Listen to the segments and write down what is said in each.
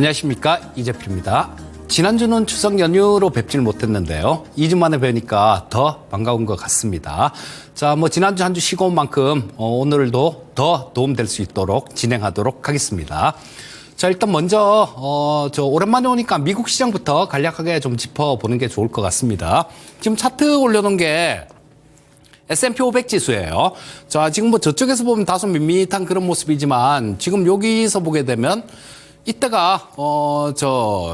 안녕하십니까, 이재필입니다. 지난주는 추석 연휴로 뵙질 못했는데요. 2주 만에 뵈니까 더 반가운 것 같습니다. 자, 지난주 한 주 쉬고 온 만큼 오늘도 더 도움될 수 있도록 진행하도록 하겠습니다. 자, 일단 먼저 오랜만에 오니까 미국 시장부터 간략하게 좀 짚어보는 게 좋을 것 같습니다. 지금 차트 올려놓은 게 S&P 500 지수예요. 자, 지금 저쪽에서 보면 다소 밋밋한 그런 모습이지만 지금 여기서 보게 되면 이때가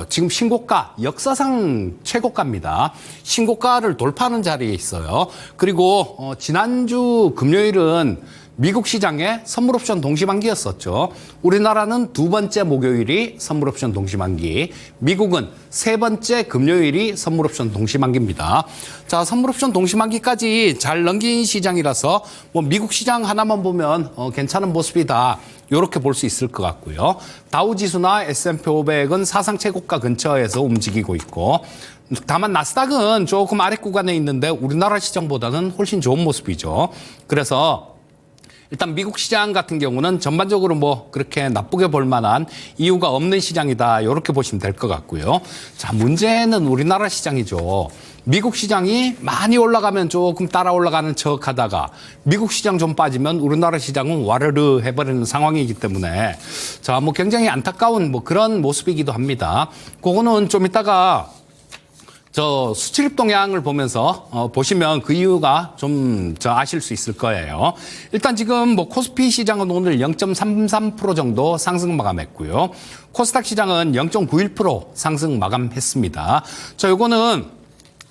지금 신고가, 역사상 최고가입니다. 신고가를 돌파하는 자리에 있어요. 그리고 지난주 금요일은 미국 시장의 선물옵션 동시만기였었죠. 우리나라는 두 번째 목요일이 선물옵션 동시만기, 미국은 세 번째 금요일이 선물옵션 동시만기입니다. 자, 선물옵션 동시만기까지 잘 넘긴 시장이라서 미국 시장 하나만 보면 괜찮은 모습이다, 이렇게 볼 수 있을 것 같고요. 다우지수나 S&P 500은 사상 최고가 근처에서 움직이고 있고, 다만 나스닥은 조금 아래 구간에 있는데 우리나라 시장보다는 훨씬 좋은 모습이죠. 그래서 일단 미국 시장 같은 경우는 전반적으로 그렇게 나쁘게 볼 만한 이유가 없는 시장이다, 이렇게 보시면 될 것 같고요. 자, 문제는 우리나라 시장이죠. 미국 시장이 많이 올라가면 조금 따라 올라가는 척 하다가 미국 시장 좀 빠지면 우리나라 시장은 와르르 해버리는 상황이기 때문에 자, 굉장히 안타까운 그런 모습이기도 합니다. 그거는 좀 이따가 수출입 동향을 보면서 보시면 그 이유가 좀 아실 수 있을 거예요. 일단 지금 코스피 시장은 오늘 0.33% 정도 상승 마감했고요. 코스닥 시장은 0.91% 상승 마감했습니다. 자, 요거는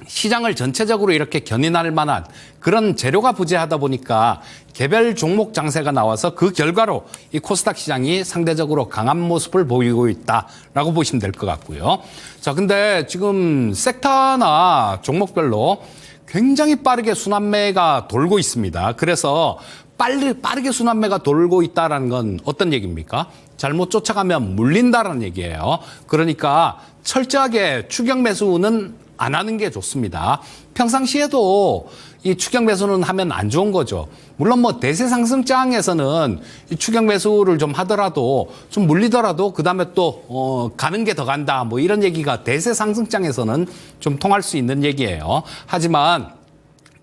시장을 전체적으로 이렇게 견인할 만한 그런 재료가 부재하다 보니까 개별 종목 장세가 나와서 그 결과로 이 코스닥 시장이 상대적으로 강한 모습을 보이고 있다라고 보시면 될 것 같고요. 자, 근데 지금 섹터나 종목별로 굉장히 빠르게 순환매가 돌고 있습니다. 그래서 빠르게 순환매가 돌고 있다는 건 어떤 얘기입니까? 잘못 쫓아가면 물린다는 얘기예요. 그러니까 철저하게 추격 매수는 안 하는 게 좋습니다. 평상시에도 이 추격 매수는 하면 안 좋은 거죠. 물론 대세 상승장에서는 이 추격 매수를 좀 하더라도 좀 물리더라도 그 다음에 또 가는 게 더 간다, 이런 얘기가 대세 상승장에서는 좀 통할 수 있는 얘기예요. 하지만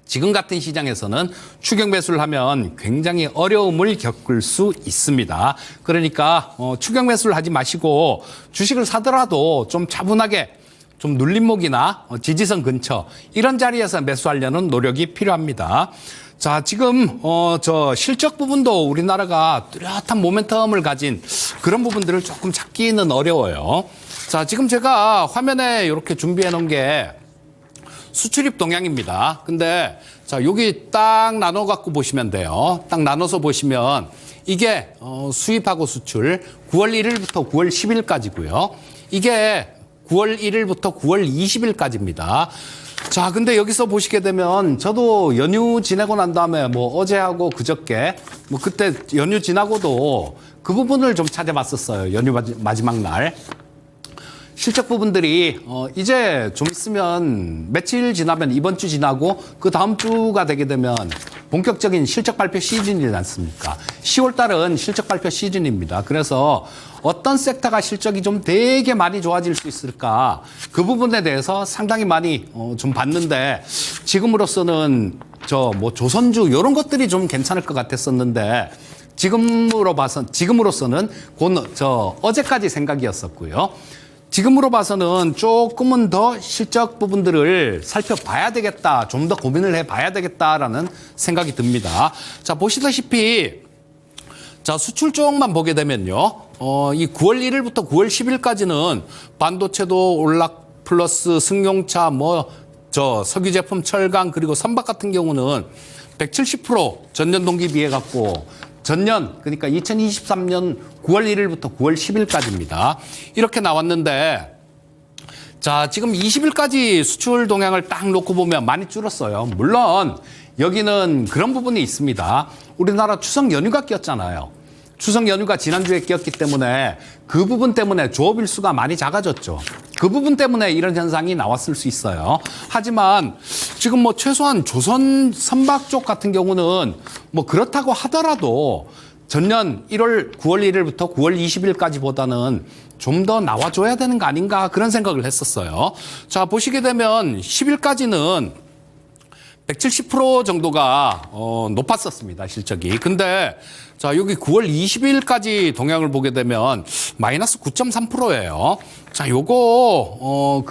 지금 같은 시장에서는 추격 매수를 하면 굉장히 어려움을 겪을 수 있습니다. 그러니까 추격 매수를 하지 마시고 주식을 사더라도 좀 차분하게 좀 눌림목이나 지지선 근처 이런 자리에서 매수하려는 노력이 필요합니다. 자, 지금 실적 부분도 우리나라가 뚜렷한 모멘텀을 가진 그런 부분들을 조금 찾기는 어려워요. 자, 지금 제가 화면에 이렇게 준비해 놓은 게 수출입 동향입니다. 근데 자, 여기 딱 나눠 갖고 보시면 돼요. 딱 나눠서 보시면 이게 수입하고 수출 9월 1일부터 9월 10일까지고요. 이게 9월 1일부터 9월 20일까지입니다. 자, 근데 여기서 보시게 되면 저도 연휴 지내고 난 다음에 어제하고 그저께 그때 연휴 지나고도 그 부분을 좀 찾아봤었어요. 연휴 마지막 날. 실적 부분들이 이제 좀 있으면 며칠 지나면 이번 주 지나고 그 다음 주가 되게 되면 본격적인 실적 발표 시즌이지 않습니까? 10월 달은 실적 발표 시즌입니다. 그래서 어떤 섹터가 실적이 좀 되게 많이 좋아질 수 있을까? 그 부분에 대해서 상당히 많이 좀 봤는데 지금으로서는 조선주 이런 것들이 좀 괜찮을 것 같았었는데 지금으로서는 어제까지 생각이었었고요. 지금으로 봐서는 조금은 더 실적 부분들을 살펴봐야 되겠다, 좀 더 고민을 해봐야 되겠다라는 생각이 듭니다. 자, 보시다시피 자, 수출 쪽만 보게 되면요. 이 9월 1일부터 9월 10일까지는 반도체도 올락 플러스 승용차 석유 제품, 철강 그리고 선박 같은 경우는 170% 전년 동기 비해 갖고 전년, 그러니까 2023년 9월 1일부터 9월 10일까지입니다. 이렇게 나왔는데, 자, 지금 20일까지 수출 동향을 딱 놓고 보면 많이 줄었어요. 물론, 여기는 그런 부분이 있습니다. 우리나라 추석 연휴가 꼈잖아요. 추석 연휴가 지난주에 꼈기 때문에 그 부분 때문에 조업 일수가 많이 작아졌죠. 그 부분 때문에 이런 현상이 나왔을 수 있어요. 하지만 지금 최소한 조선 선박 쪽 같은 경우는 그렇다고 하더라도 전년 9월 1일부터 9월 20일까지보다는 좀 더 나와줘야 되는 거 아닌가 그런 생각을 했었어요. 자, 보시게 되면 10일까지는 170% 정도가 높았었습니다, 실적이. 근데 자, 여기 9월 20일까지 동향을 보게 되면 마이너스 9.3%예요. 자, 요거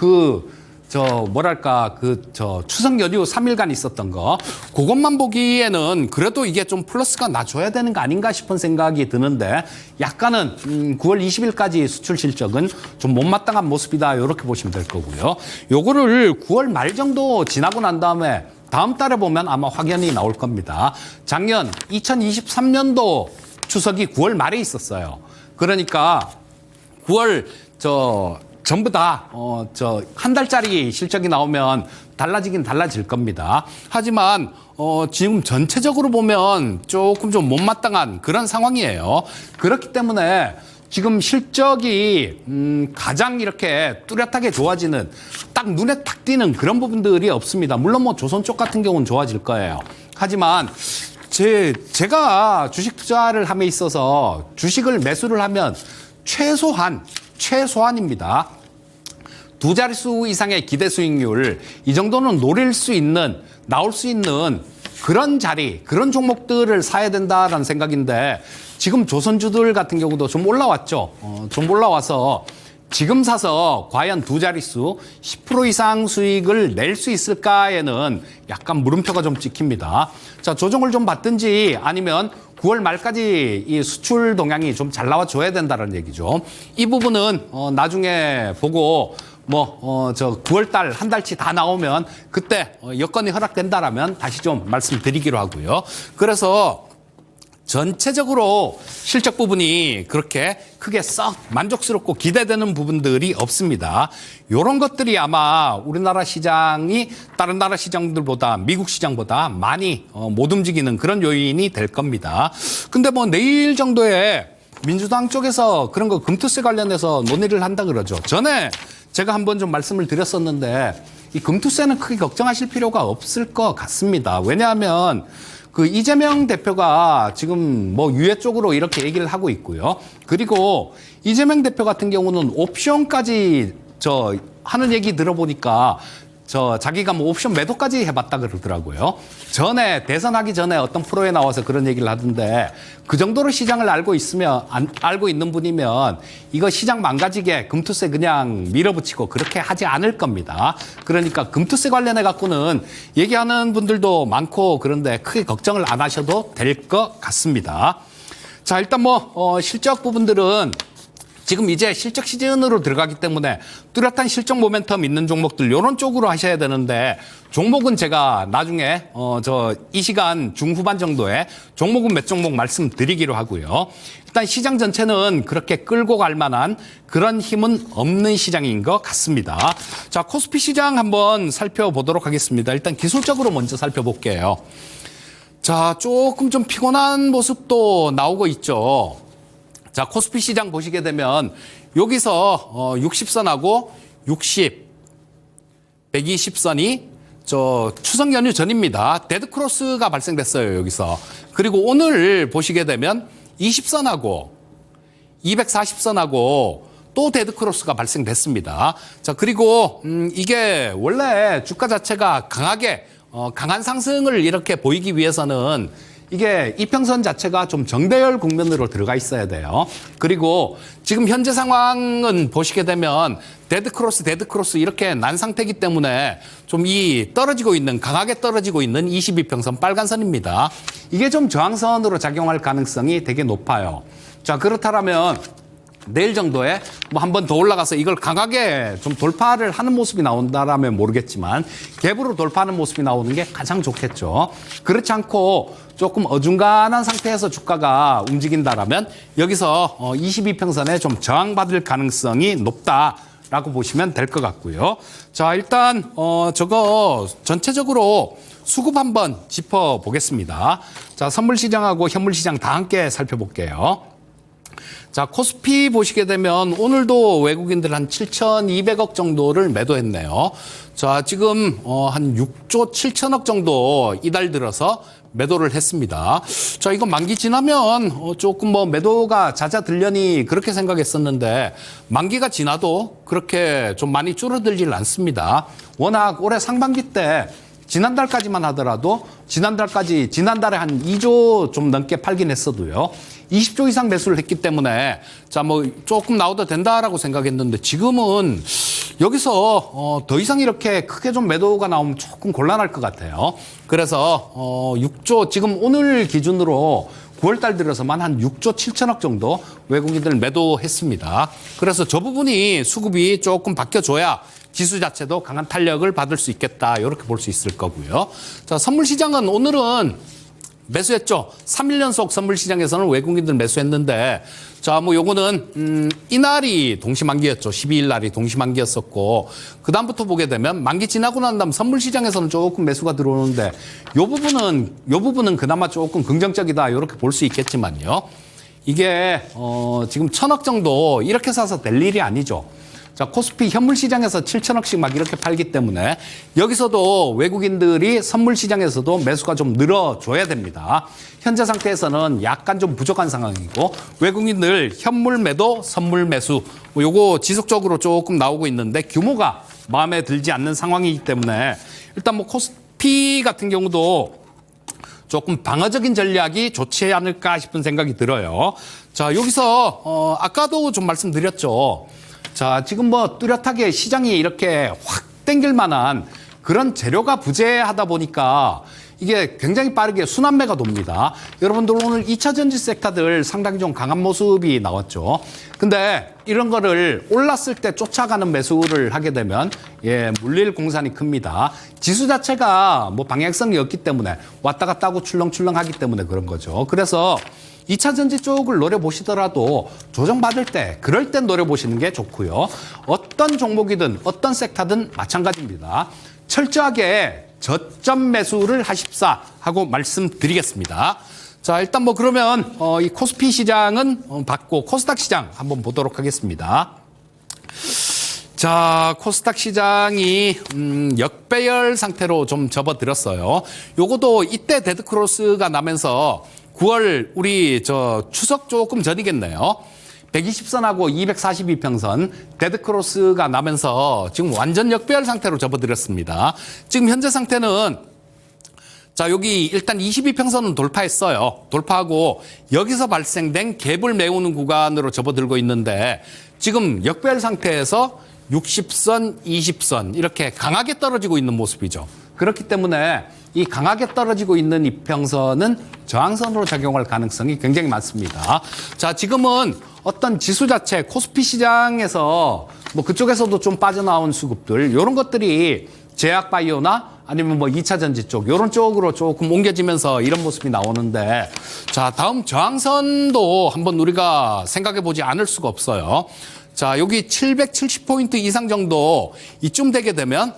추석 연휴 3일간 있었던 거, 그것만 보기에는 그래도 이게 좀 플러스가 나줘야 되는 거 아닌가 싶은 생각이 드는데, 약간은 9월 20일까지 수출 실적은 좀 못마땅한 모습이다, 이렇게 보시면 될 거고요. 요거를 9월 말 정도 지나고 난 다음에 다음 달에 보면 아마 확연히 나올 겁니다. 작년 2023년도 추석이 9월 말에 있었어요. 그러니까 9월 전부 다 한 달짜리 실적이 나오면 달라지긴 달라질 겁니다. 하지만 지금 전체적으로 보면 조금 좀 못마땅한 그런 상황이에요. 그렇기 때문에 지금 실적이 가장 이렇게 뚜렷하게 좋아지는, 딱 눈에 딱 띄는 그런 부분들이 없습니다. 물론 뭐 조선 쪽 같은 경우는 좋아질 거예요. 하지만 제가 주식 투자를 함에 있어서 주식을 매수를 하면 최소한입니다. 두 자릿수 이상의 기대 수익률, 이 정도는 나올 수 있는 그런 그런 종목들을 사야 된다라는 생각인데, 지금 조선주들 같은 경우도 좀 올라왔죠. 좀 올라와서 지금 사서 과연 두 자릿수 10% 이상 수익을 낼 수 있을까에는 약간 물음표가 좀 찍힙니다. 자, 조정을 좀 받든지 아니면 9월 말까지 이 수출 동향이 좀 잘 나와줘야 된다는 얘기죠. 이 부분은 나중에 보고 9월 달 한 달치 다 나오면 그때 여건이 허락된다라면 다시 좀 말씀드리기로 하고요. 그래서 전체적으로 실적 부분이 그렇게 크게 썩 만족스럽고 기대되는 부분들이 없습니다. 이런 것들이 아마 우리나라 시장이 다른 나라 시장들보다, 미국 시장보다 많이 못 움직이는 그런 요인이 될 겁니다. 근데 뭐 내일 정도에 민주당 쪽에서 그런 거 금투세 관련해서 논의를 한다 그러죠. 전에 제가 한번 좀 말씀을 드렸었는데, 이 금투세는 크게 걱정하실 필요가 없을 것 같습니다. 왜냐하면 이재명 대표가 지금 뭐 유예 쪽으로 이렇게 얘기를 하고 있고요. 그리고 이재명 대표 같은 경우는 옵션까지 하는 얘기 들어보니까 자기가 뭐 옵션 매도까지 해봤다 그러더라고요. 대선하기 전에 어떤 프로에 나와서 그런 얘기를 하던데, 그 정도로 시장을 알고 있는 분이면 이거 시장 망가지게 금투세 그냥 밀어붙이고 그렇게 하지 않을 겁니다. 그러니까 금투세 관련해 갖고는 얘기하는 분들도 많고, 그런데 크게 걱정을 안 하셔도 될 것 같습니다. 자, 일단 실적 부분들은 지금 이제 실적 시즌으로 들어가기 때문에 뚜렷한 실적 모멘텀 있는 종목들 이런 쪽으로 하셔야 되는데, 종목은 제가 나중에 이 시간 중후반 정도에 종목은 몇 종목 말씀드리기로 하고요. 일단 시장 전체는 그렇게 끌고 갈 만한 그런 힘은 없는 시장인 것 같습니다. 자, 코스피 시장 한번 살펴보도록 하겠습니다. 일단 기술적으로 먼저 살펴볼게요. 자, 조금 좀 피곤한 모습도 나오고 있죠. 자, 코스피 시장 보시게 되면 여기서 60선하고 120선이 추석 연휴 전입니다. 데드크로스가 발생됐어요, 여기서. 그리고 오늘 보시게 되면 20선하고 240선하고 또 데드크로스가 발생됐습니다. 자, 그리고 이게 원래 주가 자체가 강한 상승을 이렇게 보이기 위해서는 이게 이평선 자체가 좀 정대열 국면으로 들어가 있어야 돼요. 그리고 지금 현재 상황은 보시게 되면 데드크로스 이렇게 난 상태이기 때문에 좀 강하게 떨어지고 있는 22평선 빨간선입니다. 이게 좀 저항선으로 작용할 가능성이 되게 높아요. 자, 그렇다면 내일 정도에 한 번 더 올라가서 이걸 강하게 좀 돌파를 하는 모습이 나온다라면 모르겠지만, 갭으로 돌파하는 모습이 나오는 게 가장 좋겠죠. 그렇지 않고 조금 어중간한 상태에서 주가가 움직인다라면 여기서 22평선에 좀 저항받을 가능성이 높다라고 보시면 될 것 같고요. 자, 일단 저거 전체적으로 수급 한번 짚어보겠습니다. 자, 선물시장하고 현물시장 다 함께 살펴볼게요. 자, 코스피 보시게 되면 오늘도 외국인들 한 7,200억 정도를 매도했네요. 자, 지금 한 6조 7천억 정도 이달 들어서 매도를 했습니다. 자, 이거 만기 지나면 조금 뭐 매도가 잦아들려니 그렇게 생각했었는데 만기가 지나도 그렇게 좀 많이 줄어들질 않습니다. 워낙 올해 상반기 때 지난달까지만 하더라도 지난달에 한 2조 좀 넘게 팔긴 했어도요. 20조 이상 매수를 했기 때문에 자, 뭐 조금 나오도 된다라고 생각했는데 지금은 여기서 더 이상 이렇게 크게 좀 매도가 나오면 조금 곤란할 것 같아요. 그래서 6조 지금 오늘 기준으로 9월 달 들어서만 한 6조 7천억 정도 외국인들 매도했습니다. 그래서 저 부분이 수급이 조금 바뀌어줘야 지수 자체도 강한 탄력을 받을 수 있겠다. 이렇게 볼 수 있을 거고요. 자, 선물 시장은 오늘은 매수했죠. 3일 연속 선물 시장에서는 외국인들 매수했는데 자, 뭐 요거는 이날이 동시만기였죠. 12일 날이 동시만기였었고 그다음부터 보게 되면 만기 지나고 난 다음 선물 시장에서는 조금 매수가 들어오는데 요 부분은 그나마 조금 긍정적이다. 이렇게 볼 수 있겠지만요. 이게 지금 1,000억 정도 이렇게 사서 될 일이 아니죠. 자, 코스피 현물 시장에서 7천억씩 막 이렇게 팔기 때문에 여기서도 외국인들이 선물 시장에서도 매수가 좀 늘어줘야 됩니다. 현재 상태에서는 약간 좀 부족한 상황이고 외국인들 현물 매도, 선물 매수 요거 지속적으로 조금 나오고 있는데 규모가 마음에 들지 않는 상황이기 때문에 일단 뭐 코스피 같은 경우도 조금 방어적인 전략이 좋지 않을까 싶은 생각이 들어요. 자, 여기서 아까도 좀 말씀드렸죠. 자, 지금 뭐 뚜렷하게 시장이 이렇게 확 땡길 만한 그런 재료가 부재하다 보니까 이게 굉장히 빠르게 순환매가 돕니다. 여러분들 오늘 2차 전지 섹터들 상당히 좀 강한 모습이 나왔죠. 근데 이런 거를 올랐을 때 쫓아가는 매수를 하게 되면 물릴 공산이 큽니다. 지수 자체가 뭐 방향성이 없기 때문에 왔다 갔다 하고 출렁출렁하기 때문에 그런 거죠. 그래서 2차 전지 쪽을 노려보시더라도 조정받을 때, 그럴 땐 노려보시는 게 좋고요. 어떤 종목이든 어떤 섹터든 마찬가지입니다. 철저하게 저점 매수를 하십사 하고 말씀드리겠습니다. 자, 일단 뭐 그러면 이 코스피 시장은 받고 코스닥 시장 한번 보도록 하겠습니다. 자, 코스닥 시장이 역배열 상태로 좀 접어들었어요. 요것도 이때 데드크로스가 나면서 9월 우리 추석 조금 전이겠네요. 120선하고 242평선 데드크로스가 나면서 지금 완전 역배열 상태로 접어들었습니다. 지금 현재 상태는 자, 여기 일단 22평선은 돌파했어요. 돌파하고 여기서 발생된 갭을 메우는 구간으로 접어들고 있는데 지금 역배열 상태에서 60선, 20선 이렇게 강하게 떨어지고 있는 모습이죠. 그렇기 때문에 이 강하게 떨어지고 있는 이평선은 저항선으로 작용할 가능성이 굉장히 많습니다. 자, 지금은 어떤 지수 자체 코스피 시장에서 뭐 그쪽에서도 좀 빠져나온 수급들 이런 것들이 제약바이오나 아니면 뭐 2차 전지 쪽 이런 쪽으로 조금 옮겨지면서 이런 모습이 나오는데 자, 다음 저항선도 한번 우리가 생각해 보지 않을 수가 없어요. 자, 여기 770포인트 이상 정도 이쯤 되게 되면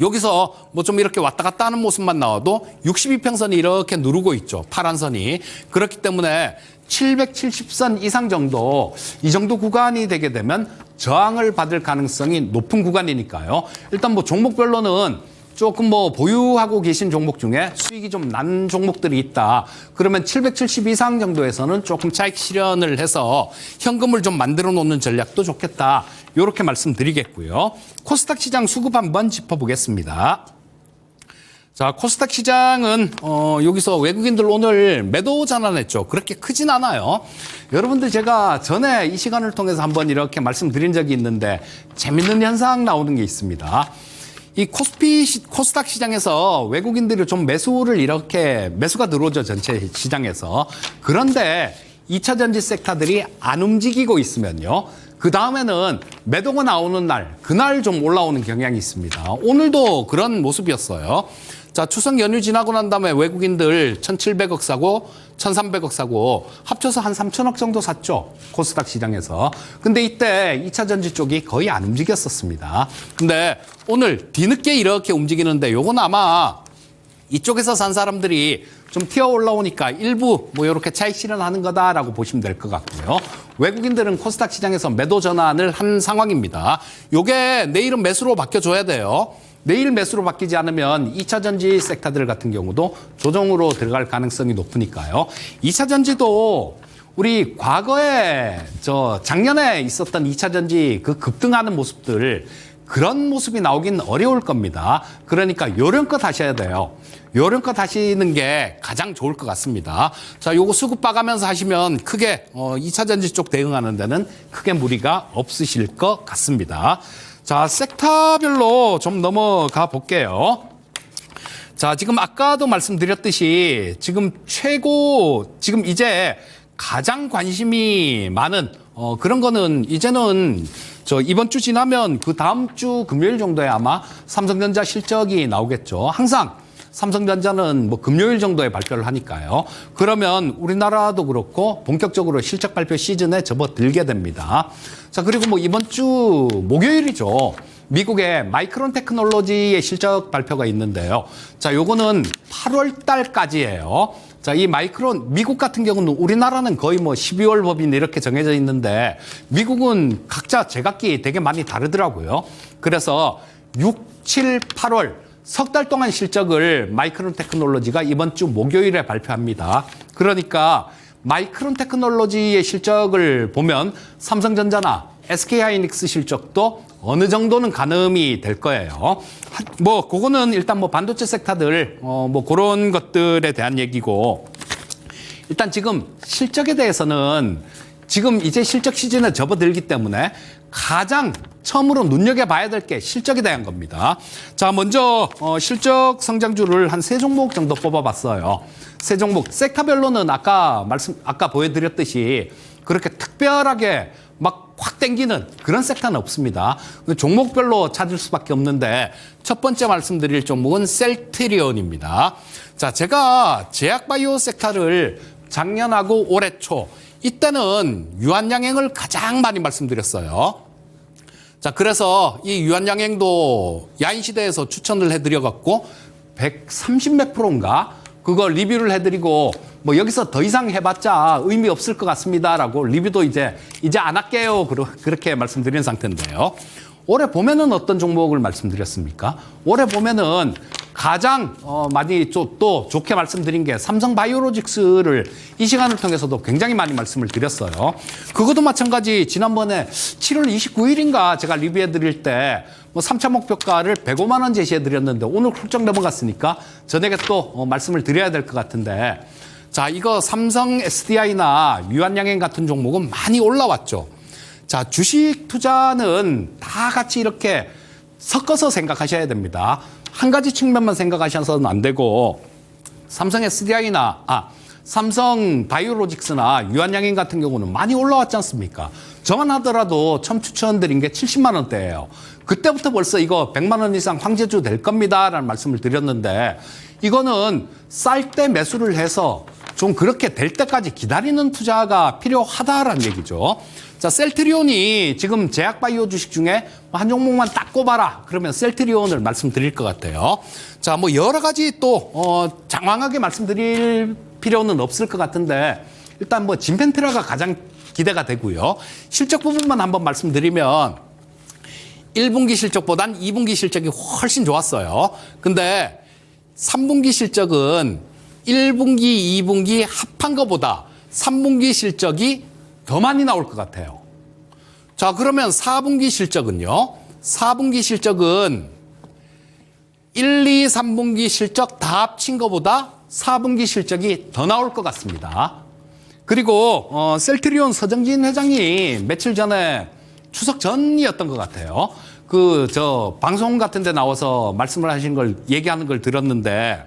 여기서 뭐 좀 이렇게 왔다 갔다 하는 모습만 나와도 62평선이 이렇게 누르고 있죠. 파란 선이. 그렇기 때문에 770선 이상 정도 이 정도 구간이 되게 되면 저항을 받을 가능성이 높은 구간이니까요. 일단 뭐 종목별로는 조금 뭐 보유하고 계신 종목 중에 수익이 좀 난 종목들이 있다. 그러면 770 이상 정도에서는 조금 차익 실현을 해서 현금을 좀 만들어 놓는 전략도 좋겠다. 이렇게 말씀드리겠고요. 코스닥 시장 수급 한번 짚어보겠습니다. 자, 코스닥 시장은 여기서 외국인들 오늘 매도 전환했죠. 그렇게 크진 않아요. 여러분들 제가 전에 이 시간을 통해서 한번 이렇게 말씀드린 적이 있는데 재밌는 현상 나오는 게 있습니다. 이 코스닥 시장에서 외국인들이 좀 매수가 들어오죠. 전체 시장에서. 그런데 2차 전지 섹터들이 안 움직이고 있으면요. 그 다음에는 매도가 나오는 날, 그날 좀 올라오는 경향이 있습니다. 오늘도 그런 모습이었어요. 자, 추석 연휴 지나고 난 다음에 외국인들 1,700억 사고 1,300억 사고 합쳐서 한 3,000억 정도 샀죠. 코스닥 시장에서. 근데 이때 2차 전지 쪽이 거의 안 움직였었습니다. 근데 오늘 뒤늦게 이렇게 움직이는데 요건 아마 이쪽에서 산 사람들이 좀 튀어 올라오니까 일부 뭐 이렇게 차익 실현하는 거다라고 보시면 될 것 같고요. 외국인들은 코스닥 시장에서 매도 전환을 한 상황입니다. 요게 내일은 매수로 바뀌어줘야 돼요. 내일 매수로 바뀌지 않으면 2차 전지 섹터들 같은 경우도 조정으로 들어갈 가능성이 높으니까요. 2차 전지도 우리 과거에 작년에 있었던 2차 전지 그 급등하는 모습들 그런 모습이 나오긴 어려울 겁니다. 그러니까 요령껏 하셔야 돼요. 요령껏 하시는 게 가장 좋을 것 같습니다. 자, 요거 수급 봐가면서 하시면 크게 2차 전지 쪽 대응하는 데는 크게 무리가 없으실 것 같습니다. 자, 섹터별로 좀 넘어가 볼게요. 자, 지금 아까도 말씀드렸듯이 지금 이제 가장 관심이 많은 그런 거는 이제는 이번 주 지나면 그 다음 주 금요일 정도에 아마 삼성전자 실적이 나오겠죠. 항상 삼성전자는 뭐 금요일 정도에 발표를 하니까요. 그러면 우리나라도 그렇고 본격적으로 실적 발표 시즌에 접어들게 됩니다. 자, 그리고 뭐 이번 주 목요일이죠. 미국의 마이크론 테크놀로지의 실적 발표가 있는데요. 자, 요거는 8월 달까지예요. 자, 이 마이크론, 미국 같은 경우는 우리나라는 거의 뭐 12월 법인 이렇게 정해져 있는데 미국은 각자 제각기 되게 많이 다르더라고요. 그래서 6, 7, 8월 석 달 동안 실적을 마이크론 테크놀로지가 이번 주 목요일에 발표합니다. 그러니까 마이크론 테크놀로지의 실적을 보면 삼성전자나 SK하이닉스 실적도 어느 정도는 가늠이 될 거예요. 뭐 그거는 일단 뭐 반도체 섹터들 뭐 그런 것들에 대한 얘기고, 일단 지금 실적에 대해서는 지금 이제 실적 시즌에 접어들기 때문에 가장 처음으로 눈여겨봐야 될 게 실적에 대한 겁니다. 자, 먼저 실적 성장주를 한 3종목 정도 뽑아봤어요. 3종목 섹터별로는 아까 보여드렸듯이 그렇게 특별하게 막 확 땡기는 그런 섹터는 없습니다. 종목별로 찾을 수밖에 없는데 첫 번째 말씀드릴 종목은 셀트리온입니다. 자, 제가 제약바이오 섹터를 작년하고 올해 초 이때는 유한양행을 가장 많이 말씀드렸어요. 자, 그래서 이 유한양행도 야인시대에서 추천을 해드려갖고 130 몇 프로인가 그거 리뷰를 해드리고 뭐 여기서 더 이상 해봤자 의미 없을 것 같습니다라고 리뷰도 이제 안 할게요 그렇게 말씀드린 상태인데요. 올해 보면은 어떤 종목을 말씀드렸습니까? 올해 보면은 가장 많이 또 좋게 말씀드린 게 삼성바이오로직스를 이 시간을 통해서도 굉장히 많이 말씀을 드렸어요. 그것도 마찬가지 지난번에 7월 29일인가 제가 리뷰해 드릴 때 뭐 3차 목표가를 105만 원 제시해 드렸는데 오늘 훌쩍 넘어갔으니까 저녁에 또 말씀을 드려야 될 것 같은데, 자, 이거 삼성 SDI나 유한양행 같은 종목은 많이 올라왔죠. 자, 주식 투자는 다 같이 이렇게 섞어서 생각하셔야 됩니다. 한 가지 측면만 생각하셔서는 안 되고, 삼성 SDI나 삼성 바이오로직스나 유한양행 같은 경우는 많이 올라왔지 않습니까? 저만 하더라도 처음 추천드린 게 70만 원대예요. 그때부터 벌써 이거 100만 원 이상 황제주 될 겁니다라는 말씀을 드렸는데, 이거는 쌀 때 매수를 해서 좀 그렇게 될 때까지 기다리는 투자가 필요하다라는 얘기죠. 자, 셀트리온이 지금 제약바이오 주식 중에 한 종목만 딱 꼽아라 그러면 셀트리온을 말씀드릴 것 같아요. 자, 뭐 여러 가지 또 장황하게 말씀드릴 필요는 없을 것 같은데, 일단 뭐 진펜트라가 가장 기대가 되고요. 실적 부분만 한번 말씀드리면 1분기 실적보단 2분기 실적이 훨씬 좋았어요. 근데 3분기 실적은 1분기, 2분기 합한 것보다 3분기 실적이 더 많이 나올 것 같아요. 자, 그러면 4분기 실적은요? 4분기 실적은 1, 2, 3분기 실적 다 합친 것보다 4분기 실적이 더 나올 것 같습니다. 그리고 셀트리온 서정진 회장이 며칠 전에 추석 전이었던 것 같아요. 방송 같은 데 나와서 말씀을 하신 걸 얘기하는 걸 들었는데,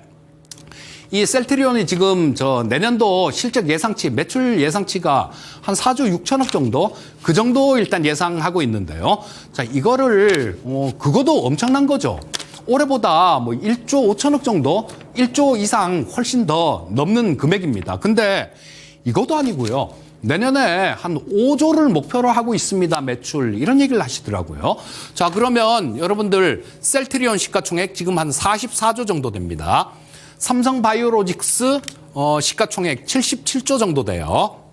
이 셀트리온이 지금 내년도 실적 예상치, 매출 예상치가 한 4조 6천억 정도? 그 정도 일단 예상하고 있는데요. 자, 이거를, 그거도 엄청난 거죠. 올해보다 뭐 1조 5천억 정도? 1조 이상 훨씬 더 넘는 금액입니다. 근데 이것도 아니고요. 내년에 한 5조를 목표로 하고 있습니다. 매출. 이런 얘기를 하시더라고요. 자, 그러면 여러분들 셀트리온 시가총액 지금 한 44조 정도 됩니다. 삼성바이오로직스 시가총액 77조 정도 돼요.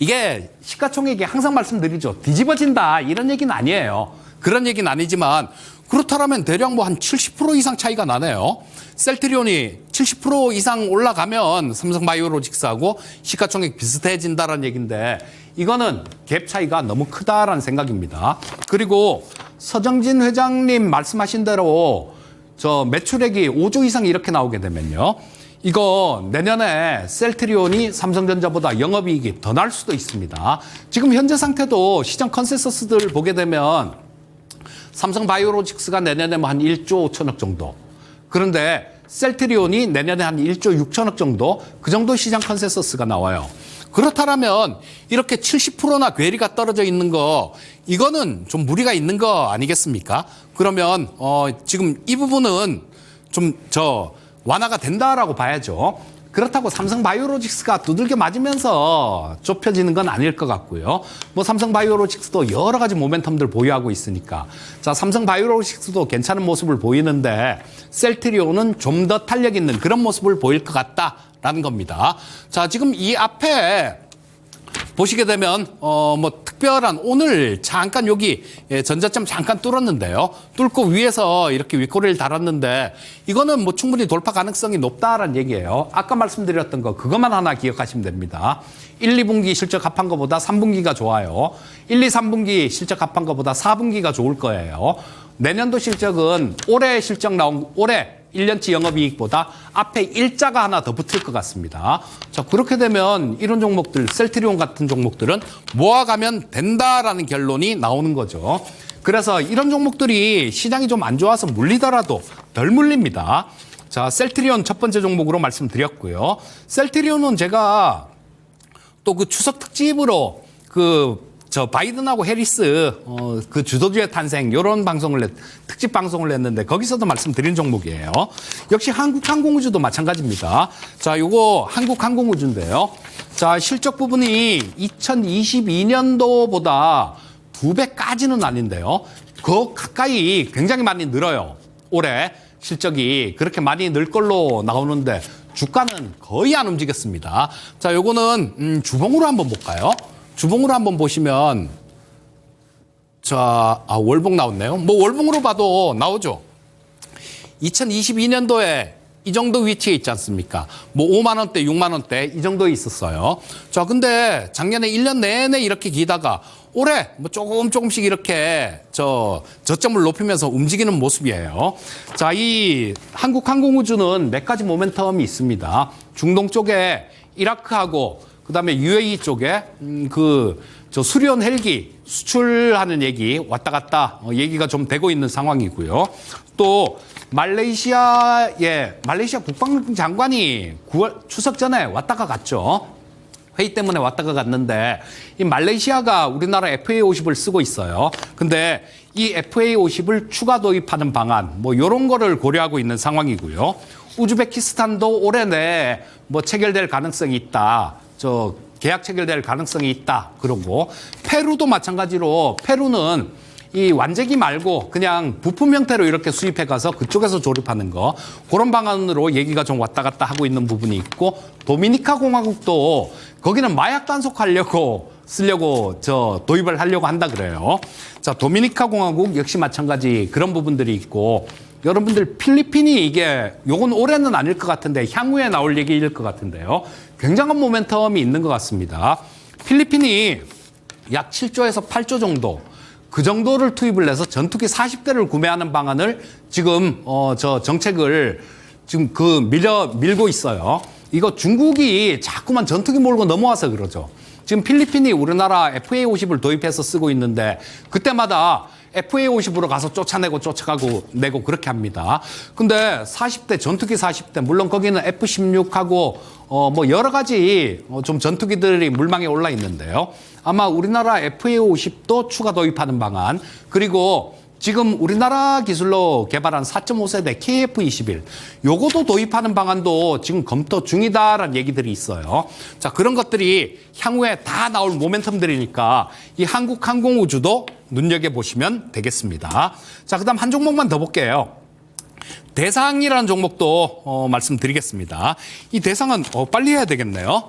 이게 시가총액이 항상 말씀드리죠. 뒤집어진다 이런 얘기는 아니에요. 그런 얘기는 아니지만 그렇다면 대략 뭐 한 70% 이상 차이가 나네요. 셀트리온이 70% 이상 올라가면 삼성바이오로직스하고 시가총액 비슷해진다는 얘기인데 이거는 갭 차이가 너무 크다라는 생각입니다. 그리고 서정진 회장님 말씀하신 대로 저 매출액이 5조 이상 이렇게 나오게 되면요. 이거 내년에 셀트리온이 삼성전자보다 영업이익이 더 날 수도 있습니다. 지금 현재 상태도 시장 컨센서스들 보게 되면 삼성바이오로직스가 내년에 뭐 한 1조 5천억 정도. 그런데 셀트리온이 내년에 한 1조 6천억 정도. 그 정도 시장 컨센서스가 나와요. 그렇다면 이렇게 70%나 괴리가 떨어져 있는 거 이거는 좀 무리가 있는 거 아니겠습니까? 그러면 지금 이 부분은 좀 완화가 된다라고 봐야죠. 그렇다고 삼성바이오로직스가 두들겨 맞으면서 좁혀지는 건 아닐 것 같고요. 뭐 삼성바이오로직스도 여러 가지 모멘텀들 보유하고 있으니까. 자, 삼성바이오로직스도 괜찮은 모습을 보이는데 셀트리온은 좀 더 탄력 있는 그런 모습을 보일 것 같다라는 겁니다. 자, 지금 이 앞에 보시게 되면 뭐 특별한 오늘 잠깐 여기 전자점 잠깐 뚫었는데요. 뚫고 위에서 이렇게 윗꼬리를 달았는데 이거는 뭐 충분히 돌파 가능성이 높다라는 얘기예요. 아까 말씀드렸던 거 그것만 하나 기억하시면 됩니다. 1, 2분기 실적 합한 것보다 3분기가 좋아요. 1, 2, 3분기 실적 합한 것보다 4분기가 좋을 거예요. 내년도 실적은 올해 실적 나온 올해 1년치 영업이익보다 앞에 일자가 하나 더 붙을 것 같습니다. 자, 그렇게 되면 이런 종목들, 셀트리온 같은 종목들은 모아가면 된다라는 결론이 나오는 거죠. 그래서 이런 종목들이 시장이 좀 안 좋아서 물리더라도 덜 물립니다. 자, 셀트리온 첫 번째 종목으로 말씀드렸고요. 셀트리온은 제가 또 그 추석 특집으로 바이든하고 해리스 그 주도주의 탄생 이런 특집 방송을 했는데 거기서도 말씀드린 종목이에요. 역시 한국항공우주도 마찬가지입니다. 자, 요거 한국항공우주인데요. 자, 실적 부분이 2022년도보다 2배까지는 아닌데요. 그 가까이 굉장히 많이 늘어요. 올해 실적이 그렇게 많이 늘 걸로 나오는데 주가는 거의 안 움직였습니다. 자, 요거는 주봉으로 한번 볼까요? 주봉으로 한번 보시면 월봉 나왔네요. 뭐 월봉으로 봐도 나오죠. 2022년도에 이 정도 위치에 있지 않습니까? 뭐 5만 원대, 6만 원대 이 정도에 있었어요. 자, 근데 작년에 1년 내내 이렇게 기다가 올해 뭐 조금씩 이렇게 저점을 높이면서 움직이는 모습이에요. 자, 이 한국항공우주는 몇 가지 모멘텀이 있습니다. 중동 쪽에 이라크하고 그다음에 UAE 쪽에 수리온 헬기 수출하는 얘기 왔다 갔다 얘기가 좀 되고 있는 상황이고요. 또 말레이시아 국방장관이 9월 추석 전에 왔다가 갔죠. 회의 때문에 왔다가 갔는데 이 말레이시아가 우리나라 FA50을 쓰고 있어요. 근데 이 FA50을 추가 도입하는 방안 뭐 이런 거를 고려하고 있는 상황이고요. 우즈베키스탄도 올해 내에 뭐 체결될 가능성이 있다. 계약 체결될 가능성이 있다. 그러고 페루도 마찬가지로 페루는 이 완제기 말고 그냥 부품 형태로 이렇게 수입해 가서 그쪽에서 조립하는 거 그런 방안으로 얘기가 좀 왔다 갔다 하고 있는 부분이 있고 도미니카 공화국도 거기는 마약 단속하려고 도입을 하려고 한다 그래요. 자, 도미니카 공화국 역시 마찬가지 그런 부분들이 있고 여러분들 필리핀이 요건 올해는 아닐 것 같은데 향후에 나올 얘기일 것 같은데요. 굉장한 모멘텀이 있는 것 같습니다. 필리핀이 약 7조에서 8조 정도 그 정도를 투입을 해서 전투기 40대를 구매하는 방안을 지금 정책을 지금 밀고 있어요. 이거 중국이 자꾸만 전투기 몰고 넘어와서 그러죠. 지금 필리핀이 우리나라 FA50을 도입해서 쓰고 있는데 그때마다 FA50으로 가서 쫓아가고 내고 그렇게 합니다. 근데 40대, 전투기 40대, 물론 거기는 F-16하고 뭐 여러 가지 좀 전투기들이 물망에 올라 있는데요. 아마 우리나라 FA50도 추가 도입하는 방안, 그리고 지금 우리나라 기술로 개발한 4.5세대 KF-21 요거도 도입하는 방안도 지금 검토 중이다라는 얘기들이 있어요. 자, 그런 것들이 향후에 다 나올 모멘텀들이니까 이 한국항공우주도 눈여겨보시면 되겠습니다. 자, 그다음 한 종목만 더 볼게요. 대상이라는 종목도 말씀드리겠습니다. 이 대상은 빨리 해야 되겠네요.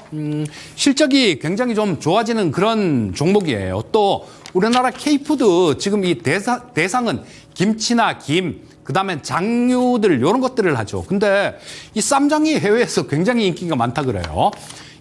실적이 굉장히 좀 좋아지는 그런 종목이에요. 또 우리나라 K푸드 지금 이 대상은 김치나 김, 그다음에 장류들 이런 것들을 하죠. 근데 이 쌈장이 해외에서 굉장히 인기가 많다 그래요.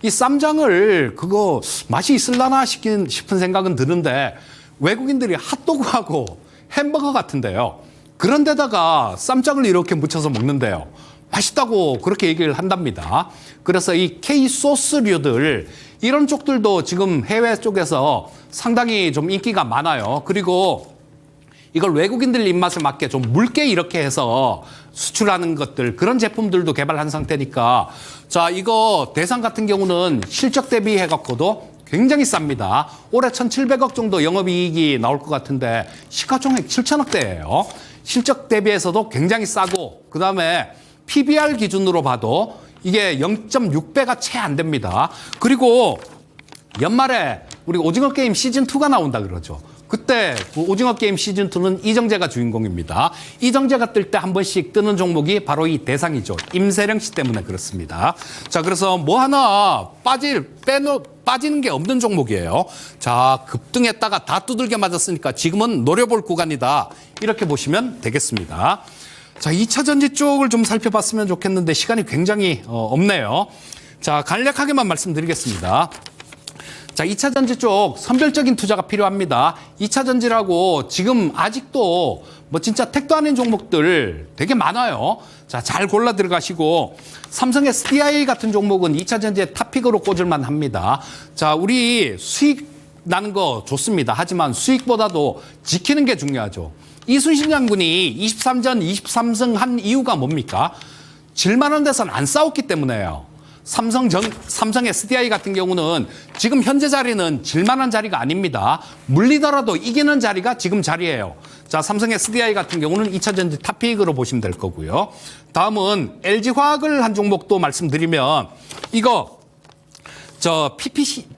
이 쌈장을 그거 맛이 있을라나 싶은 생각은 드는데 외국인들이 핫도그하고 햄버거 같은데요. 그런데다가 쌈장을 이렇게 묻혀서 먹는데요. 맛있다고 그렇게 얘기를 한답니다. 그래서 이 K소스류들 이런 쪽들도 지금 해외 쪽에서 상당히 좀 인기가 많아요. 그리고 이걸 외국인들 입맛에 맞게 좀 묽게 이렇게 해서 수출하는 것들 그런 제품들도 개발한 상태니까 자 이거 대상 같은 경우는 실적 대비해 갖고도 굉장히 쌉니다. 올해 1,700억 정도 영업이익이 나올 것 같은데 시가총액 7천억대예요. 실적 대비해서도 굉장히 싸고 그다음에 PBR 기준으로 봐도 이게 0.6배가 채 안 됩니다. 그리고 연말에 우리 오징어 게임 시즌2가 나온다 그러죠. 그때 그 오징어 게임 시즌2는 이정재가 주인공입니다. 이정재가 뜰 때 한 번씩 뜨는 종목이 바로 이 대상이죠. 임세령 씨 때문에 그렇습니다. 자, 그래서 뭐 하나 빠지는 게 없는 종목이에요. 자, 급등했다가 다 두들겨 맞았으니까 지금은 노려볼 구간이다. 이렇게 보시면 되겠습니다. 자, 2차 전지 쪽을 좀 살펴봤으면 좋겠는데 시간이 굉장히 없네요. 자, 간략하게만 말씀드리겠습니다. 자, 2차 전지 쪽 선별적인 투자가 필요합니다. 2차 전지라고 지금 아직도 뭐 진짜 택도 아닌 종목들 되게 많아요. 자, 잘 골라 들어가시고 삼성 SDI 같은 종목은 2차 전지의 탑픽으로 꽂을만 합니다. 자, 우리 수익 나는 거 좋습니다. 하지만 수익보다도 지키는 게 중요하죠. 이순신 장군이 23전 23승 한 이유가 뭡니까? 질만한 데서는 안 싸웠기 때문에요. 삼성 SDI 같은 경우는 지금 현재 자리는 질만한 자리가 아닙니다. 물리더라도 이기는 자리가 지금 자리예요. 자, 삼성 SDI 같은 경우는 2차 전지 탑픽으로 보시면 될 거고요. 다음은 LG화학을 한 종목도 말씀드리면 이거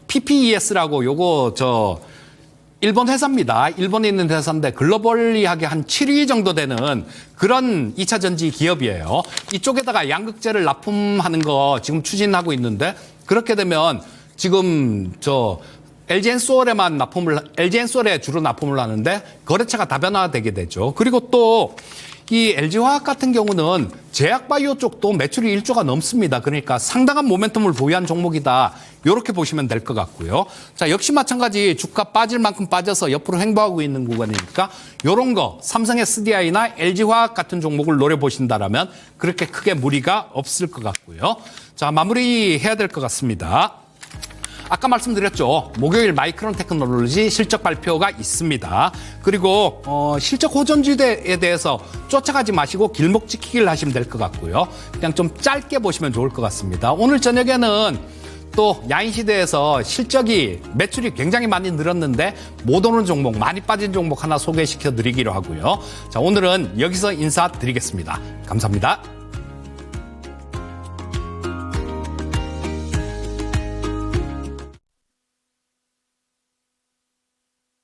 PPES라고 요거 일본 회사입니다. 일본에 있는 회사인데 글로벌리하게 한 7위 정도 되는 그런 2차 전지 기업이에요. 이쪽에다가 양극재를 납품하는 거 지금 추진하고 있는데 그렇게 되면 지금 LG엔솔에 주로 납품을 하는데 거래처가 다변화되게 되죠. 그리고 또 이 LG화학 같은 경우는 제약바이오 쪽도 매출이 1조가 넘습니다. 그러니까 상당한 모멘텀을 보유한 종목이다. 이렇게 보시면 될 것 같고요. 자, 역시 마찬가지 주가 빠질 만큼 빠져서 옆으로 횡보하고 있는 구간이니까 이런 거 삼성 SDI나 LG화학 같은 종목을 노려보신다라면 그렇게 크게 무리가 없을 것 같고요. 자, 마무리해야 될 것 같습니다. 아까 말씀드렸죠. 목요일 마이크론 테크놀로지 실적 발표가 있습니다. 그리고 실적 호전주에 대해서 쫓아가지 마시고 길목 지키기를 하시면 될 것 같고요. 그냥 좀 짧게 보시면 좋을 것 같습니다. 오늘 저녁에는 또 야인시대에서 실적이 매출이 굉장히 많이 늘었는데 못 오는 종목, 많이 빠진 종목 하나 소개시켜 드리기로 하고요. 자, 오늘은 여기서 인사드리겠습니다. 감사합니다.